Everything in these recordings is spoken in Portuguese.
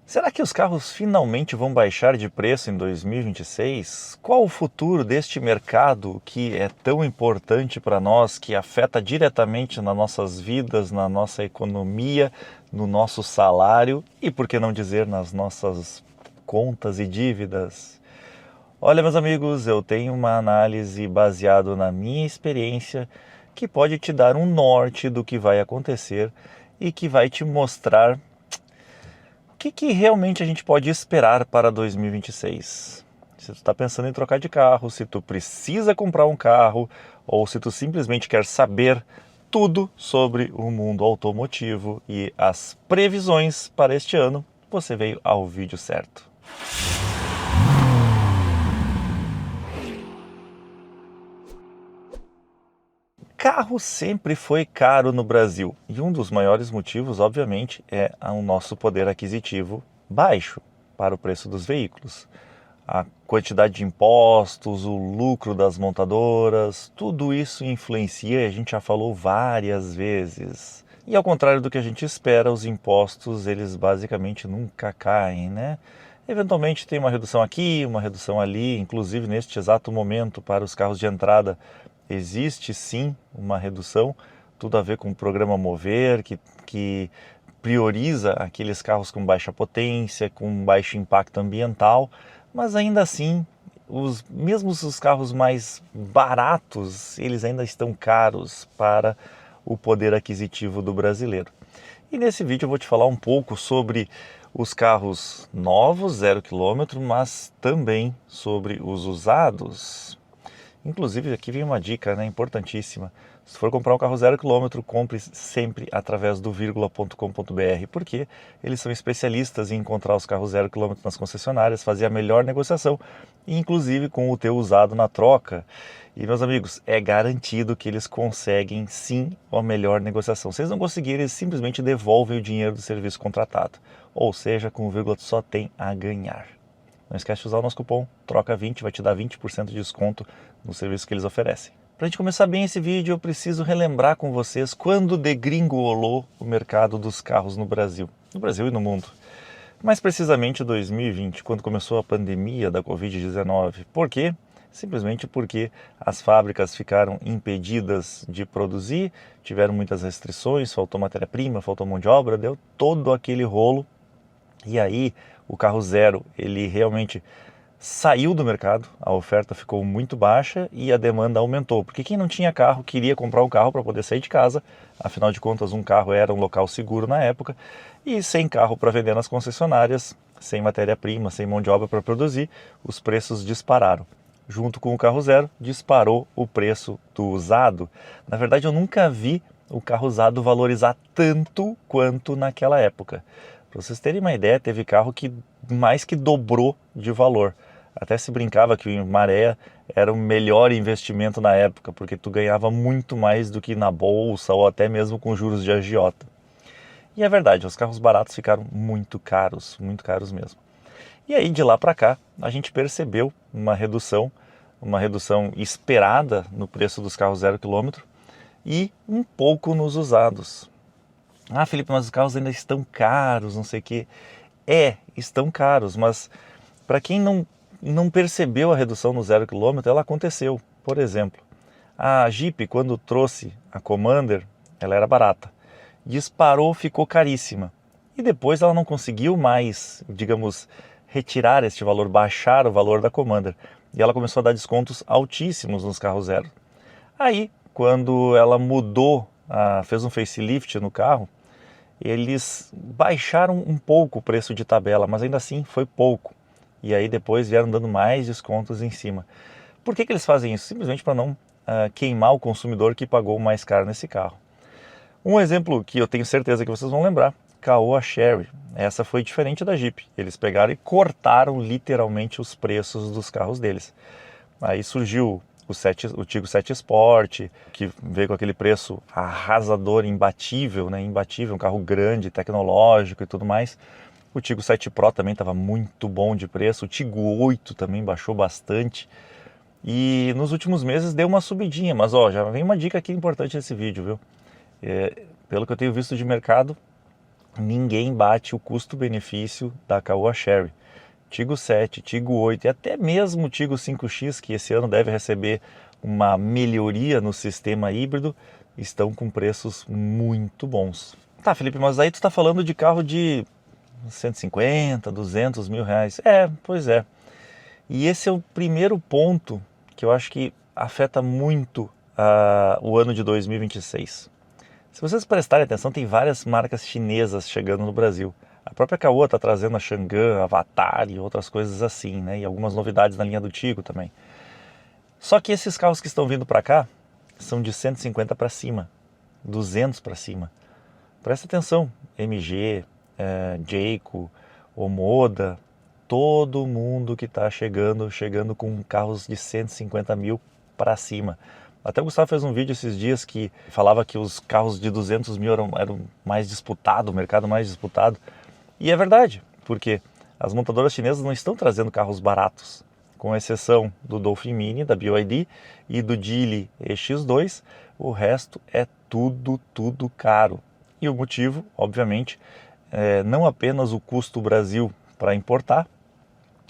Será que os carros finalmente vão baixar de preço em 2026? Qual o futuro deste mercado que é tão importante para nós, que afeta diretamente nas nossas vidas, na nossa economia, no nosso salário e, por que não dizer, nas nossas contas e dívidas? Olha, meus amigos, eu tenho uma análise baseada na minha experiência que pode te dar um norte do que vai acontecer e que vai te mostrar o que realmente a gente pode esperar para 2026? Se tu está pensando em trocar de carro, se tu precisa comprar um carro ou se tu simplesmente quer saber tudo sobre o mundo automotivo e as previsões para este ano, você veio ao vídeo certo. Carro sempre foi caro no Brasil e um dos maiores motivos, obviamente, é o nosso poder aquisitivo baixo para o preço dos veículos. A quantidade de impostos, o lucro das montadoras, tudo isso influencia e a gente já falou várias vezes. E ao contrário do que a gente espera, os impostos, eles basicamente nunca caem, né? Eventualmente tem uma redução aqui, uma redução ali, inclusive neste exato momento para os carros de entrada existe sim uma redução, tudo a ver com o programa Mover, que prioriza aqueles carros com baixa potência, com baixo impacto ambiental, mas ainda assim, mesmo os carros mais baratos, eles ainda estão caros para o poder aquisitivo do brasileiro. E nesse vídeo eu vou te falar um pouco sobre os carros novos, 0 km, mas também sobre os usados. Inclusive, aqui vem uma dica, né, importantíssima. Se for comprar um carro 0 km, compre sempre através do Virgula.com.br, porque eles são especialistas em encontrar os carros 0 km nas concessionárias, fazer a melhor negociação, inclusive com o teu usado na troca. E, meus amigos, é garantido que eles conseguem sim a melhor negociação. Se eles não conseguirem, eles simplesmente devolvem o dinheiro do serviço contratado. Ou seja, com o Vírgula tu só tem a ganhar. Não esquece de usar o nosso cupom TROCA20, vai te dar 20% de desconto no serviço que eles oferecem. Para a gente começar bem esse vídeo, eu preciso relembrar com vocês quando degringolou o mercado dos carros no Brasil e no mundo. Mais precisamente 2020, quando começou a pandemia da Covid-19. Por quê? Simplesmente porque as fábricas ficaram impedidas de produzir, tiveram muitas restrições, faltou matéria-prima, faltou mão de obra, deu todo aquele rolo. E aí o carro zero, ele realmente saiu do mercado, a oferta ficou muito baixa e a demanda aumentou, porque quem não tinha carro queria comprar um carro para poder sair de casa, afinal de contas um carro era um local seguro na época, e sem carro para vender nas concessionárias, sem matéria-prima, sem mão de obra para produzir, os preços dispararam. Junto com o carro zero, disparou o preço do usado. Na verdade, eu nunca vi o carro usado valorizar tanto quanto naquela época. Para vocês terem uma ideia, teve carro que mais que dobrou de valor. Até se brincava que o Maré era o melhor investimento na época, porque tu ganhava muito mais do que na bolsa ou até mesmo com juros de agiota. E é verdade, os carros baratos ficaram muito caros mesmo. E aí de lá para cá a gente percebeu uma redução esperada no preço dos carros 0 km e um pouco nos usados. Ah, Felipe, mas os carros ainda estão caros, não sei o quê. Estão caros, mas para quem não percebeu a redução no 0 km, ela aconteceu. Por exemplo, a Jeep, quando trouxe a Commander, ela era barata. Disparou, ficou caríssima. E depois ela não conseguiu mais, digamos, retirar este valor, baixar o valor da Commander. E ela começou a dar descontos altíssimos nos carros zero. Aí, quando ela mudou, fez um facelift no carro, eles baixaram um pouco o preço de tabela, mas ainda assim foi pouco. E aí depois vieram dando mais descontos em cima. Por que eles fazem isso? Simplesmente para não queimar o consumidor que pagou mais caro nesse carro. Um exemplo que eu tenho certeza que vocês vão lembrar, Caoa Chery. Essa foi diferente da Jeep. Eles pegaram e cortaram literalmente os preços dos carros deles. Aí surgiu o Tiggo 7 Sport, que veio com aquele preço arrasador, imbatível, né? Imbatível, um carro grande, tecnológico e tudo mais. O Tiggo 7 Pro também estava muito bom de preço, o Tiggo 8 também baixou bastante. E nos últimos meses deu uma subidinha, mas ó, já vem uma dica aqui importante nesse vídeo, viu? Pelo que eu tenho visto de mercado, ninguém bate o custo-benefício da Caoa Chery. Tiggo 7, Tiggo 8 e até mesmo o Tiggo 5X, que esse ano deve receber uma melhoria no sistema híbrido, estão com preços muito bons. Tá, Felipe, mas aí tu está falando de carro de 150, 200 mil reais. Pois é. E esse é o primeiro ponto que eu acho que afeta muito o ano de 2026. Se vocês prestarem atenção, tem várias marcas chinesas chegando no Brasil. A própria Caoa está trazendo a Chang'an, a Avatar e outras coisas assim, né? E algumas novidades na linha do Tiggo também. Só que esses carros que estão vindo para cá são de 150 para cima, 200 para cima. Presta atenção, MG, Jayco, Omoda, todo mundo que está chegando com carros de 150 mil para cima. Até o Gustavo fez um vídeo esses dias que falava que os carros de 200 mil eram mais disputados, o mercado mais disputado. E é verdade, porque as montadoras chinesas não estão trazendo carros baratos, com exceção do Dolphin Mini, da BYD, e do Geely EX2, o resto é tudo caro. E o motivo, obviamente, é não apenas o custo Brasil para importar,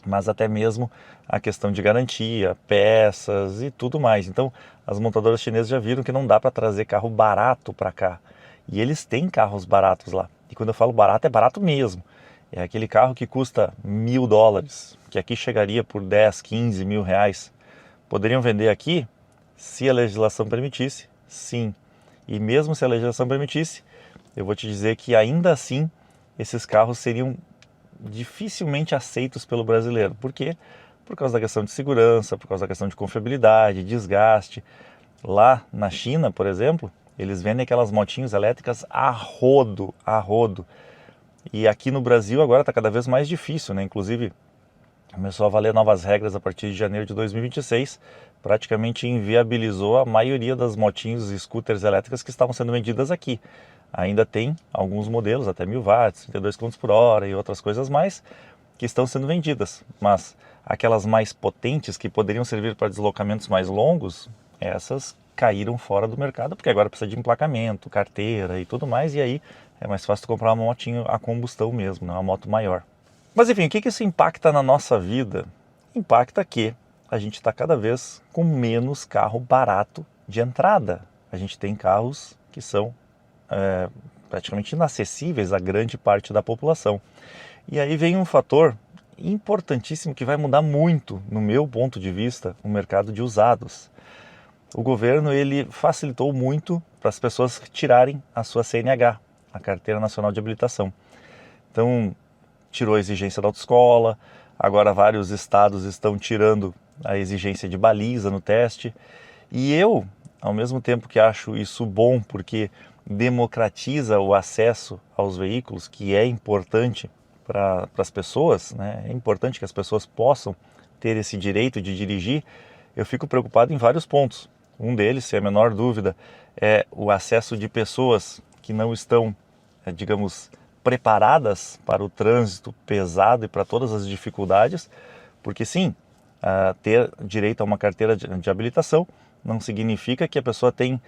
mas até mesmo a questão de garantia, peças e tudo mais. Então, as montadoras chinesas já viram que não dá para trazer carro barato para cá. E eles têm carros baratos lá. E quando eu falo barato, é barato mesmo. É aquele carro que custa $1.000, que aqui chegaria por 10, 15 mil reais. Poderiam vender aqui se a legislação permitisse? Sim. E mesmo se a legislação permitisse, eu vou te dizer que ainda assim esses carros seriam dificilmente aceitos pelo brasileiro. Por quê? Por causa da questão de segurança, por causa da questão de confiabilidade, desgaste. Lá na China, por exemplo, eles vendem aquelas motinhos elétricas a rodo. E aqui no Brasil agora está cada vez mais difícil, né? Inclusive, começou a valer novas regras a partir de janeiro de 2026, praticamente inviabilizou a maioria das motinhos e scooters elétricas que estavam sendo vendidas aqui. Ainda tem alguns modelos, até 1000 watts, 32 km por hora e outras coisas mais, que estão sendo vendidas. Mas aquelas mais potentes, que poderiam servir para deslocamentos mais longos, essas caíram fora do mercado, porque agora precisa de emplacamento, carteira e tudo mais, e aí é mais fácil comprar uma motinho a combustão mesmo, né? Uma moto maior. Mas enfim, o que isso impacta na nossa vida? Impacta que a gente está cada vez com menos carro barato de entrada. A gente tem carros que são praticamente inacessíveis a grande parte da população. E aí vem um fator importantíssimo que vai mudar muito, no meu ponto de vista, o mercado de usados. O governo ele facilitou muito para as pessoas tirarem a sua CNH, a Carteira Nacional de Habilitação. Então, tirou a exigência da autoescola, agora vários estados estão tirando a exigência de baliza no teste. E eu, ao mesmo tempo que acho isso bom, porque democratiza o acesso aos veículos, que é importante para as pessoas, né? É importante que as pessoas possam ter esse direito de dirigir, eu fico preocupado em vários pontos. Um deles, sem a menor dúvida, é o acesso de pessoas que não estão, digamos, preparadas para o trânsito pesado e para todas as dificuldades, porque sim, ter direito a uma carteira de habilitação não significa que a pessoa tem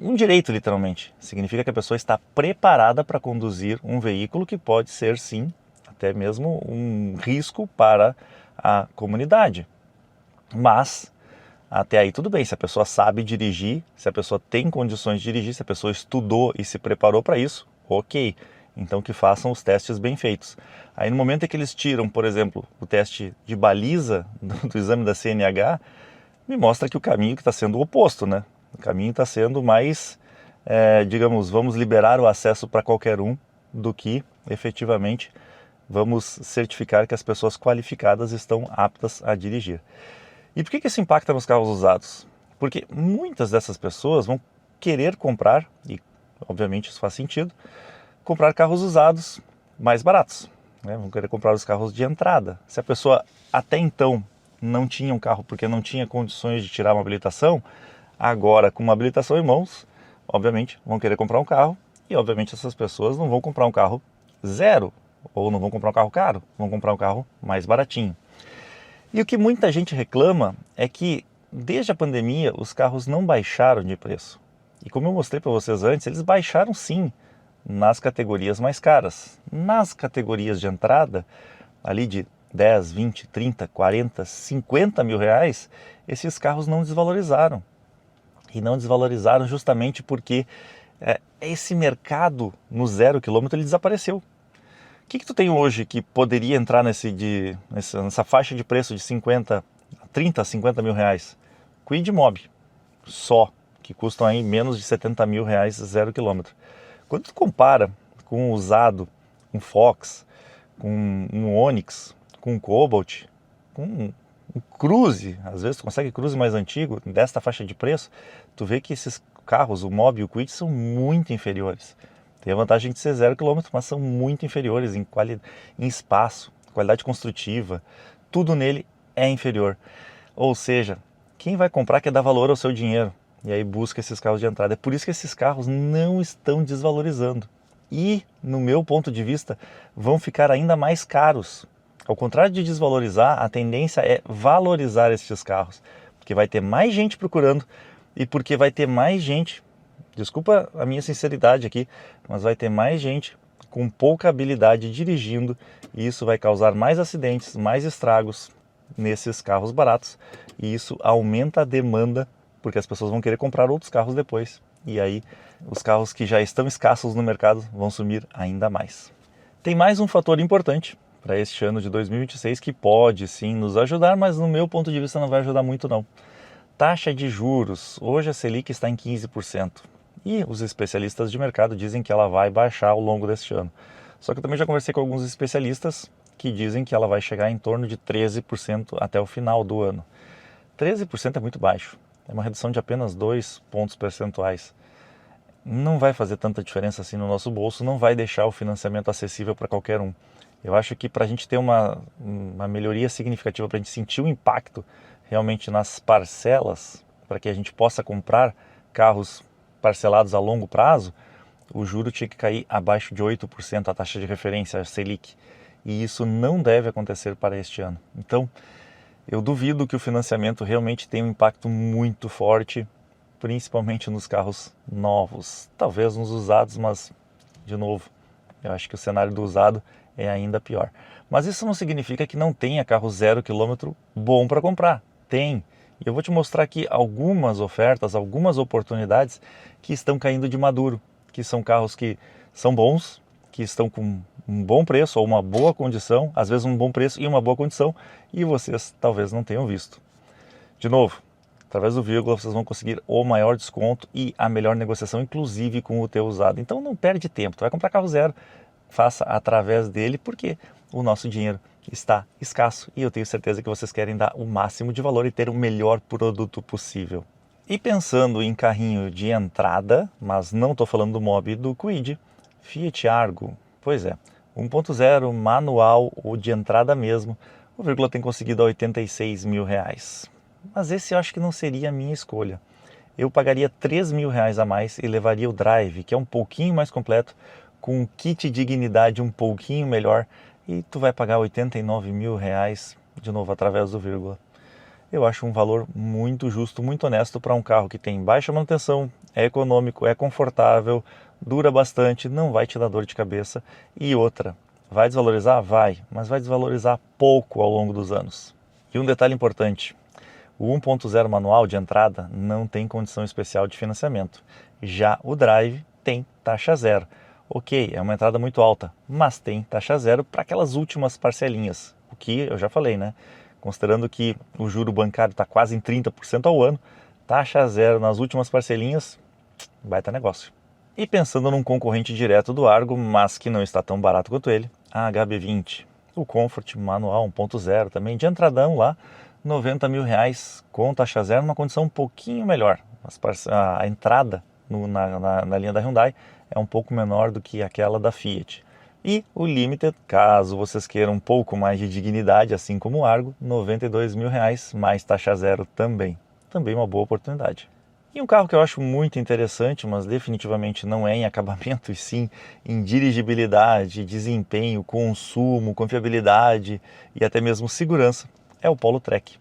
um direito, literalmente. Significa que a pessoa está preparada para conduzir um veículo que pode ser, sim, até mesmo um risco para a comunidade. Mas, até aí tudo bem, se a pessoa sabe dirigir, se a pessoa tem condições de dirigir, se a pessoa estudou e se preparou para isso, ok. Então que façam os testes bem feitos. Aí no momento em que eles tiram, por exemplo, o teste de baliza do exame da CNH, me mostra que o caminho que está sendo o oposto, né? O caminho está sendo mais, digamos, vamos liberar o acesso para qualquer um, do que efetivamente vamos certificar que as pessoas qualificadas estão aptas a dirigir. E por que isso impacta nos carros usados? Porque muitas dessas pessoas vão querer comprar, e obviamente isso faz sentido, comprar carros usados mais baratos, né? Vão querer comprar os carros de entrada. Se a pessoa até então não tinha um carro porque não tinha condições de tirar uma habilitação, agora com uma habilitação em mãos, obviamente vão querer comprar um carro, e obviamente essas pessoas não vão comprar um carro zero, ou não vão comprar um carro caro, vão comprar um carro mais baratinho. E o que muita gente reclama é que desde a pandemia os carros não baixaram de preço. E como eu mostrei para vocês antes, eles baixaram sim nas categorias mais caras. Nas categorias de entrada, ali de 10, 20, 30, 40, 50 mil reais, esses carros não desvalorizaram. E não desvalorizaram justamente porque esse mercado no 0 quilômetro ele desapareceu. O que tu tem hoje que poderia entrar nessa faixa de preço de 30 a 50 mil reais? Kwid Mobi, só, que custam aí menos de 70 mil reais 0 quilômetro. Quando tu compara com um usado, um Fox, com um Onix, com um Cobalt, com um Cruze, às vezes tu consegue Cruze mais antigo, desta faixa de preço, tu vê que esses carros, o Mobi e o Kwid, são muito inferiores. Tem a vantagem de ser 0 km, mas são muito inferiores em espaço, qualidade construtiva, tudo nele é inferior. Ou seja, quem vai comprar quer dar valor ao seu dinheiro, e aí busca esses carros de entrada. É por isso que esses carros não estão desvalorizando. E, no meu ponto de vista, vão ficar ainda mais caros. Ao contrário de desvalorizar, a tendência é valorizar esses carros, porque vai ter mais gente procurando e porque vai ter mais gente, desculpa a minha sinceridade aqui, mas vai ter mais gente com pouca habilidade dirigindo e isso vai causar mais acidentes, mais estragos nesses carros baratos e isso aumenta a demanda porque as pessoas vão querer comprar outros carros depois e aí os carros que já estão escassos no mercado vão sumir ainda mais. Tem mais um fator importante para este ano de 2026 que pode sim nos ajudar, mas no meu ponto de vista não vai ajudar muito não. Taxa de juros. Hoje a Selic está em 15%. E os especialistas de mercado dizem que ela vai baixar ao longo deste ano. Só que eu também já conversei com alguns especialistas que dizem que ela vai chegar em torno de 13% até o final do ano. 13% é muito baixo. É uma redução de apenas 2 pontos percentuais. Não vai fazer tanta diferença assim no nosso bolso, não vai deixar o financiamento acessível para qualquer um. Eu acho que para a gente ter uma melhoria significativa, para a gente sentir o impacto realmente nas parcelas, para que a gente possa comprar carros parcelados a longo prazo, o juro tinha que cair abaixo de 8% a taxa de referência, a Selic. E isso não deve acontecer para este ano. Então, eu duvido que o financiamento realmente tenha um impacto muito forte, principalmente nos carros novos. Talvez nos usados, mas, de novo, eu acho que o cenário do usado é ainda pior. Mas isso não significa que não tenha carro 0 km bom para comprar. Tem. E eu vou te mostrar aqui algumas ofertas, algumas oportunidades que estão caindo de maduro, que são carros que são bons, que estão com um bom preço ou uma boa condição, às vezes um bom preço e uma boa condição, e vocês talvez não tenham visto. De novo, através do Vírgula vocês vão conseguir o maior desconto e a melhor negociação, inclusive com o teu usado. Então não perde tempo, tu vai comprar carro zero, faça através dele, porque o nosso dinheiro está escasso e eu tenho certeza que vocês querem dar o máximo de valor e ter o melhor produto possível. E pensando em carrinho de entrada, mas não estou falando do Mobi e do Kwid, Fiat Argo, pois é, 1.0 manual ou de entrada mesmo, o Vírgula tem conseguido a 86 mil reais. Mas esse eu acho que não seria a minha escolha. Eu pagaria 3 mil reais a mais e levaria o Drive, que é um pouquinho mais completo, com um kit dignidade um pouquinho melhor, e tu vai pagar 89 mil reais, de novo, através do Vírgula. Eu acho um valor muito justo, muito honesto para um carro que tem baixa manutenção, é econômico, é confortável, dura bastante, não vai te dar dor de cabeça. E outra, vai desvalorizar? Vai, mas vai desvalorizar pouco ao longo dos anos. E um detalhe importante, o 1.0 manual de entrada não tem condição especial de financiamento. Já o Drive tem taxa zero. Ok, é uma entrada muito alta, mas tem taxa zero para aquelas últimas parcelinhas. O que eu já falei, né? Considerando que o juro bancário está quase em 30% ao ano, taxa zero nas últimas parcelinhas, baita negócio. E pensando num concorrente direto do Argo, mas que não está tão barato quanto ele, a HB20. O Comfort manual 1.0 também, de entradão lá, 90 mil reais com taxa zero, numa condição um pouquinho melhor. A entrada na linha da Hyundai é um pouco menor do que aquela da Fiat. E o Limited, caso vocês queiram um pouco mais de dignidade, assim como o Argo, 92 mil reais, mais taxa zero também. Também uma boa oportunidade. E um carro que eu acho muito interessante, mas definitivamente não é em acabamento, e sim em dirigibilidade, desempenho, consumo, confiabilidade e até mesmo segurança, é o Polo Trek.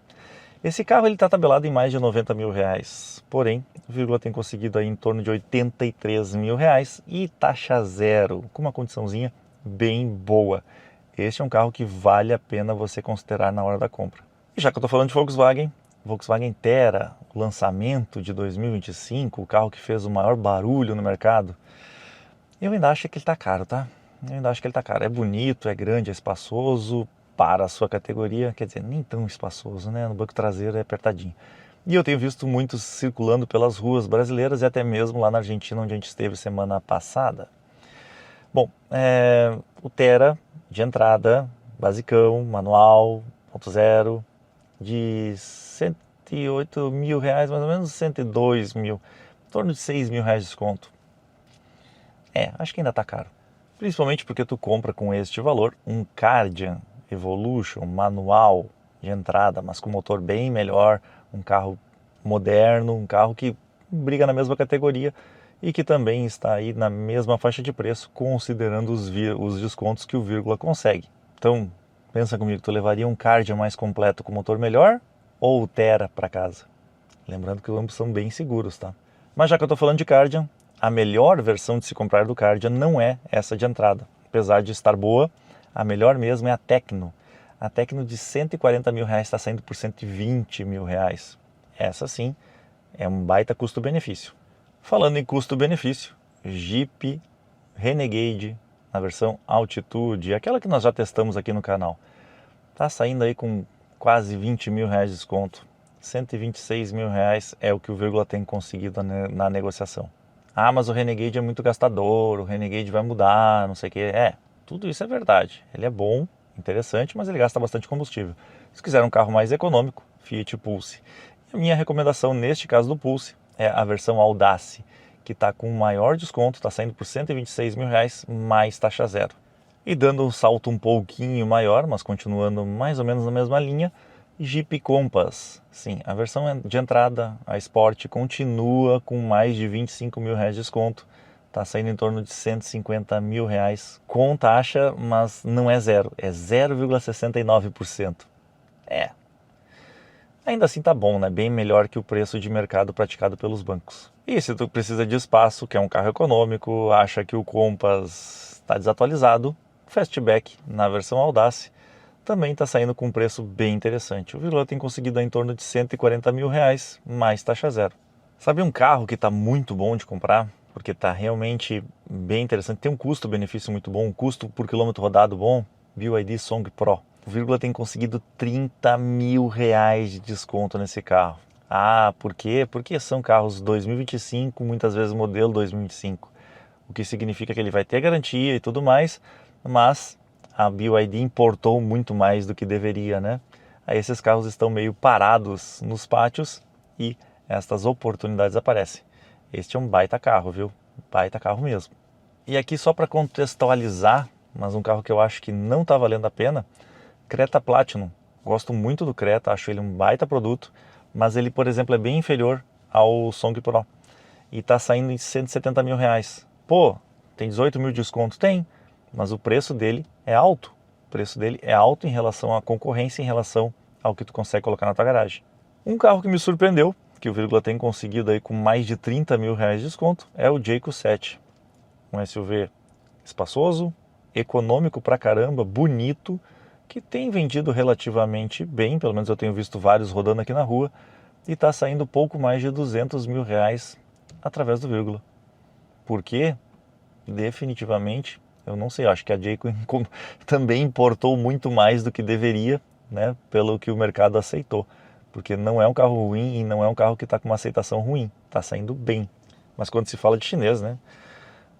Esse carro ele está tabelado em mais de 90 mil reais, porém, o Vírgula tem conseguido aí em torno de 83 mil reais e taxa zero, com uma condiçãozinha bem boa. Este é um carro que vale a pena você considerar na hora da compra. E já que eu estou falando de Volkswagen Tera, o lançamento de 2025, o carro que fez o maior barulho no mercado, eu ainda acho que ele está caro, tá? Eu ainda acho que ele está caro. É bonito, é grande, é espaçoso para a sua categoria, quer dizer, nem tão espaçoso, né? No banco traseiro é apertadinho. E eu tenho visto muitos circulando pelas ruas brasileiras e até mesmo lá na Argentina, onde a gente esteve semana passada. Bom, o Tera de entrada, basicão, manual, 1.0, de 108 mil reais, mais ou menos 102 mil, em torno de 6 mil reais de desconto. Acho que ainda está caro. Principalmente porque tu compra com este valor um Kardian Evolution manual de entrada, mas com motor bem melhor, um carro moderno, um carro que briga na mesma categoria e que também está aí na mesma faixa de preço, considerando os descontos que o Vírgula consegue. Então, pensa comigo, tu levaria um Kardian mais completo com motor melhor ou o Tera para casa? Lembrando que ambos são bem seguros, tá? Mas já que eu estou falando de Kardian, a melhor versão de se comprar do Kardian não é essa de entrada. Apesar de estar boa, a melhor mesmo é a Tecno. A Tecno de 140 mil reais está saindo por 120 mil reais. Essa sim é um baita custo-benefício. Falando em custo-benefício, Jeep Renegade na versão Altitude, aquela que nós já testamos aqui no canal, está saindo aí com quase 20 mil reais de desconto. 126 mil reais é o que o Vírgula tem conseguido na negociação. Ah, mas o Renegade é muito gastador, o Renegade vai mudar, não sei o que. Tudo isso é verdade. Ele é bom, interessante, mas ele gasta bastante combustível. Se quiser um carro mais econômico, Fiat Pulse. E a minha recomendação neste caso do Pulse é a versão Audace, que está com maior desconto, está saindo por 126 mil reais mais taxa zero. E dando um salto um pouquinho maior, mas continuando mais ou menos na mesma linha, Jeep Compass. Sim, a versão de entrada, a Sport, continua com mais de 25 mil reais de desconto. Está saindo em torno de 150 mil reais com taxa, mas não é zero, é 0,69%. Ainda assim tá bom, né? Bem melhor que o preço de mercado praticado pelos bancos. E se tu precisa de espaço, quer um carro econômico, acha que o Compass está desatualizado, Fastback na versão Audace também está saindo com um preço bem interessante. O Vírgula tem conseguido em torno de 140 mil reais mais taxa zero. Sabe um carro que está muito bom de comprar? Porque está realmente bem interessante, tem um custo-benefício muito bom, um custo por quilômetro rodado bom, BYD Song Pro. O Vírgula tem conseguido 30 mil reais de desconto nesse carro. Por quê? Porque são carros 2025, muitas vezes modelo 2025. O que significa que ele vai ter garantia e tudo mais, mas a BYD importou muito mais do que deveria, né? Aí esses carros estão meio parados nos pátios e estas oportunidades aparecem. Este é um baita carro, viu? Baita carro mesmo. E aqui só para contextualizar, mas um carro que eu acho que não está valendo a pena, Creta Platinum. Gosto muito do Creta, acho ele um baita produto, mas ele, por exemplo, é bem inferior ao Song Pro. E está saindo em 170 mil reais. Pô, tem 18 mil de desconto? Tem, mas o preço dele é alto. O preço dele é alto em relação à concorrência, em relação ao que tu consegue colocar na tua garagem. Um carro que me surpreendeu, que o Vírgula tem conseguido aí com mais de 30 mil reais de desconto, é o Jayco 7. Um SUV espaçoso, econômico pra caramba, bonito, que tem vendido relativamente bem, pelo menos eu tenho visto vários rodando aqui na rua, e está saindo pouco mais de 200 mil reais através do Vírgula. Por quê? Definitivamente, eu não sei, acho que a Jayco também importou muito mais do que deveria, né, pelo que o mercado aceitou. Porque não é um carro ruim e não é um carro que está com uma aceitação ruim, está saindo bem. Mas quando se fala de chinês, né,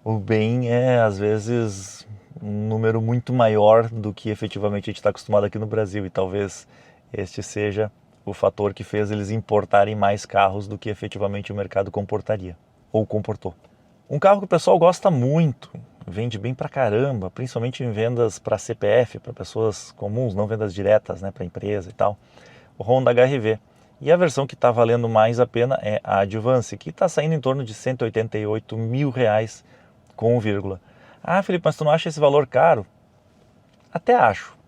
o bem é às vezes um número muito maior do que efetivamente a gente está acostumado aqui no Brasil, e talvez este seja o fator que fez eles importarem mais carros do que efetivamente o mercado comportaria, ou comportou. Um carro que o pessoal gosta muito, vende bem pra caramba, principalmente em vendas para CPF, para pessoas comuns, não vendas diretas, né, para empresa e tal, o Honda HR-V. E a versão que está valendo mais a pena é a Advance, que está saindo em torno de 188 mil reais com vírgula. Felipe, mas tu não acha esse valor caro? Até acho.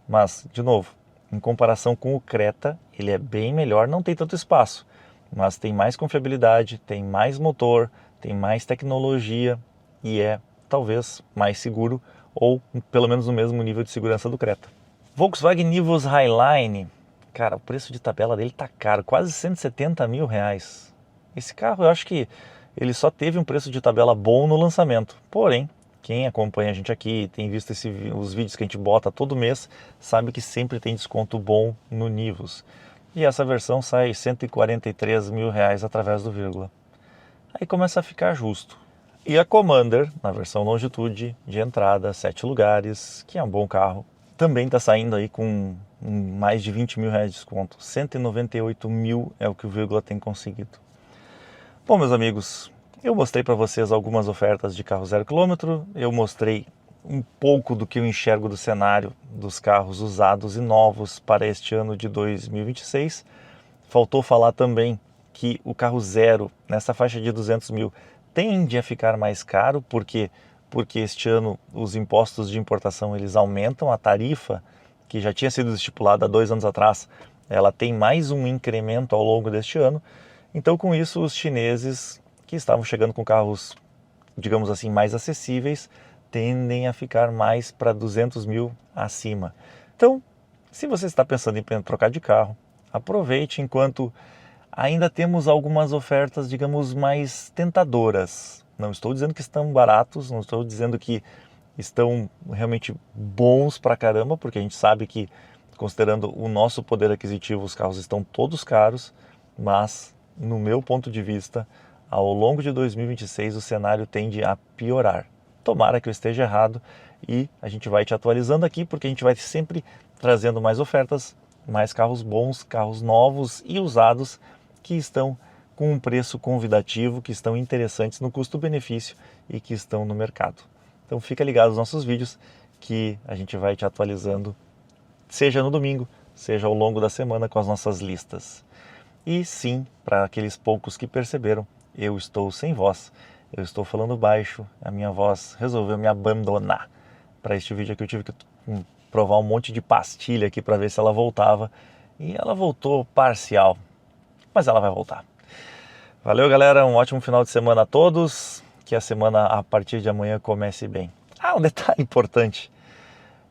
Mas, de novo, Em comparação com o Creta, ele é bem melhor, não tem tanto espaço, mas tem mais confiabilidade, tem mais motor, tem mais tecnologia e é talvez mais seguro ou pelo menos no mesmo nível de segurança do Creta. Volkswagen Nivus Highline, cara, o preço de tabela dele tá caro, quase 170 mil reais. Esse carro eu acho que ele só teve um preço de tabela bom no lançamento, porém, quem acompanha a gente aqui, tem visto os vídeos que a gente bota todo mês, sabe que sempre tem desconto bom no Nivus. E essa versão sai 143 mil reais através do vírgula. Aí começa a ficar justo. E a Commander, na versão Longitude, de entrada, 7 lugares, que é um bom carro, também está saindo aí com mais de 20 mil reais de desconto. 198 mil é o que o vírgula tem conseguido. Bom, meus amigos, eu mostrei para vocês algumas ofertas de carro 0 km, eu mostrei um pouco do que eu enxergo do cenário dos carros usados e novos para este ano de 2026. Faltou falar também que o carro zero, nessa faixa de 200 mil, tende a ficar mais caro, porque este ano os impostos de importação eles aumentam, a tarifa que já tinha sido estipulada há 2 anos atrás, ela tem mais um incremento ao longo deste ano. Então, com isso, os chineses que estavam chegando com carros, digamos assim, mais acessíveis, tendem a ficar mais para 200 mil acima. Então, se você está pensando em trocar de carro, aproveite enquanto ainda temos algumas ofertas, digamos, mais tentadoras. Não estou dizendo que estão baratos, não estou dizendo que estão realmente bons pra caramba, porque a gente sabe que, considerando o nosso poder aquisitivo, os carros estão todos caros, mas, no meu ponto de vista, ao longo de 2026 o cenário tende a piorar. Tomara que eu esteja errado e a gente vai te atualizando aqui, porque a gente vai sempre trazendo mais ofertas, mais carros bons, carros novos e usados que estão com um preço convidativo, que estão interessantes no custo-benefício e que estão no mercado. Então fica ligado nos nossos vídeos que a gente vai te atualizando, seja no domingo, seja ao longo da semana com as nossas listas. E sim, para aqueles poucos que perceberam, eu estou sem voz, eu estou falando baixo, a minha voz resolveu me abandonar. Para este vídeo aqui eu tive que provar um monte de pastilha aqui para ver se ela voltava, e ela voltou parcial, mas ela vai voltar. Valeu, galera, um ótimo final de semana a todos, que a semana a partir de amanhã comece bem. Ah, um detalhe importante,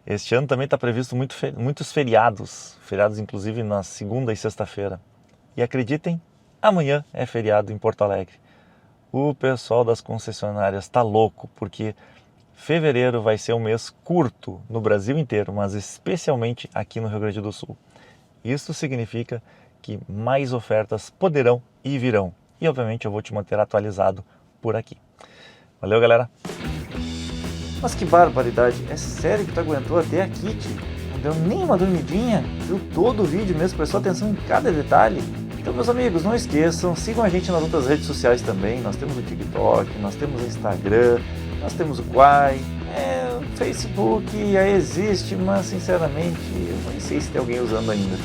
este ano também está previsto muitos feriados inclusive na segunda e sexta-feira. E acreditem, amanhã é feriado em Porto Alegre. O pessoal das concessionárias está louco, porque fevereiro vai ser um mês curto no Brasil inteiro, mas especialmente aqui no Rio Grande do Sul. Isso significa que mais ofertas poderão e virão. E obviamente eu vou te manter atualizado por aqui. Valeu, galera! Mas que barbaridade! É sério que tu aguentou até aqui, tio? Não deu nem uma dormidinha? Viu todo o vídeo mesmo? Prestou atenção em cada detalhe? Então, meus amigos, não esqueçam, sigam a gente nas outras redes sociais também. Nós temos o TikTok, nós temos o Instagram, nós temos o Quai, o Facebook já existe, mas sinceramente eu nem sei se tem alguém usando ainda.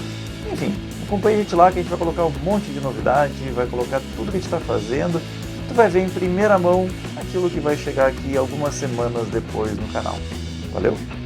Enfim, acompanhe a gente lá que a gente vai colocar um monte de novidade, vai colocar tudo que a gente está fazendo. Tu vai ver em primeira mão aquilo que vai chegar aqui algumas semanas depois no canal. Valeu!